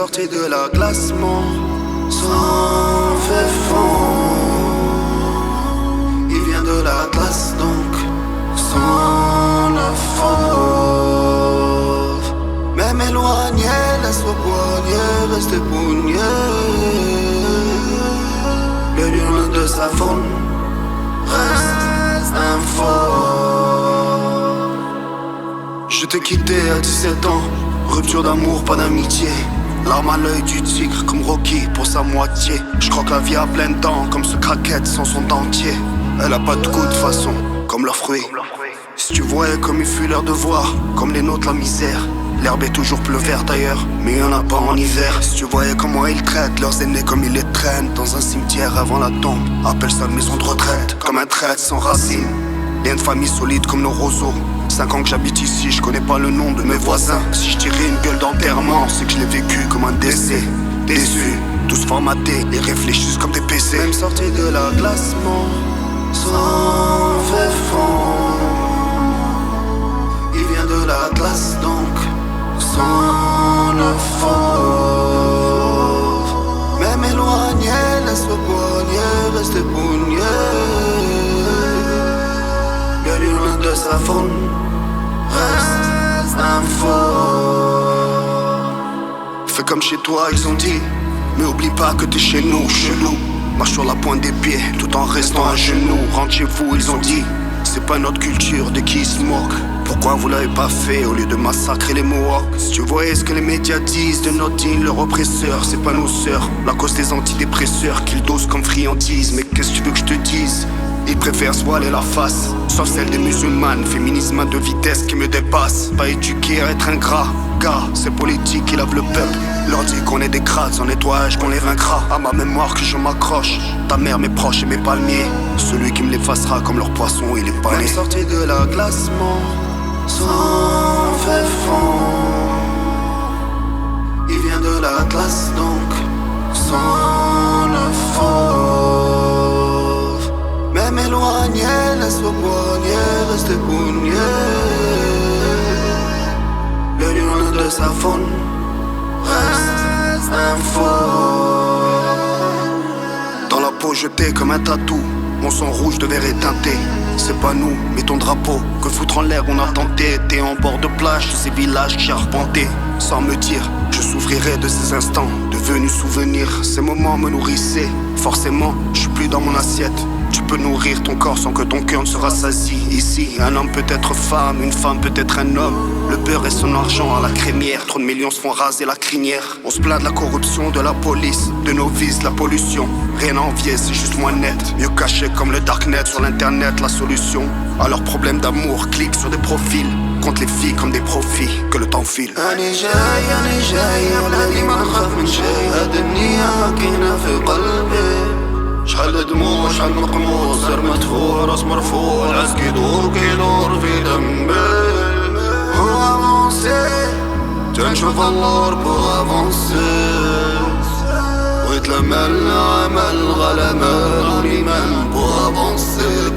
sorti de la classement, sans fait fond. Il vient de la classe donc, sans le fauve. Même éloigné, laisse-le poignet, reste pougné. Le lion de sa faune reste un faux. Je t'ai quitté à 17 ans, rupture d'amour, pas d'amitié. Larme à l'œil du tigre comme Rocky pour sa moitié. Je crois que la vie a plein de dents comme ce craquette sans son dentier. Elle a pas de goût de façon, comme leurs fruits. Si tu voyais comme il fut leur devoir, comme les nôtres la misère. L'herbe est toujours plus verte ailleurs, mais y'en a pas en hiver. Si tu voyais comment ils traitent leurs aînés comme ils les traînent dans un cimetière avant la tombe, appelle ça une maison de retraite. Comme un traître sans racines, lien de famille solide comme nos roseaux. 5 ans que j'habite ici, je connais pas le nom de mes voisins. Si je tirais une gueule d'enterrement, c'est que je l'ai vécu comme un décès. Déçus, tous formatés, ils réfléchissent comme des PC. Même sorti de la classement, sans fait fond. Il vient de la classe donc, sans le fauve. Même éloigné, laisse le poignet, reste pougné. Le lion de sa faune reste un faux. Fais comme chez toi, ils ont dit, mais oublie pas que t'es chez nous, chelou. Marche sur la pointe des pieds, tout en restant à genoux. Rentre chez vous, ils ont dit, c'est pas notre culture, de qui ils se moquent. Pourquoi vous l'avez pas fait au lieu de massacrer les Mohawks? Si tu voyais ce que les médias disent de notre île, leurs oppresseurs, c'est pas nos sœurs. La cause des antidépresseurs qu'ils dosent comme friandises. Mais qu'est-ce que tu veux que je te dise? Ils préfèrent se voiler la face, sauf celle des musulmanes. Féminisme à 2 vitesses qui me dépasse. Pas éduqué à être ingrat, gars, c'est politique qui lave le peuple. Leur dit qu'on est des crades, en nettoyage qu'on les vaincra. À ma mémoire que je m'accroche, ta mère, mes proches et mes palmiers. Celui qui me l'effacera comme leur poisson, il est pas né. Même sorti de la classement, sans fait fond. Il vient de la classe donc, sans le fauve. Même éloigné, laisse le poignet, reste pougné. Le lion de sa faune reste un faux. Dans la peau jetée comme un tatou, mon sang rouge de verre éteinté. C'est pas nous, mais ton drapeau. Que foutre en l'air, on a tenté. T'es en bord de plage de ces villages que j'ai arpentés. Sans me dire, je souffrirai de ces instants devenus souvenirs. Ces moments me nourrissaient. Forcément, je suis plus dans mon assiette. Tu peux nourrir ton corps sans que ton cœur ne se rassasie. Ici, un homme peut être femme, une femme peut être un homme. Le beurre et son argent à la crémière. Trop de millions se font raser la crinière. On se plaint de la corruption, de la police, de nos vices, la pollution. Rien à envier, c'est juste moins net. Mieux caché comme le darknet sur l'internet, la solution à leurs problèmes d'amour. Clique sur des profils, compte les filles comme des profits. Que le temps file. أنا جاي ولادي ما نخاف من شي. هاد النية كاينة في قلبي. شحال دموع شحال مقموص زر مدفوع راس مرفوع العز كيدور في دمي. هو افونسي تنشوف اللور بو افونسي. ويتلمى العمل غلا مال ونيمان بو افونسي.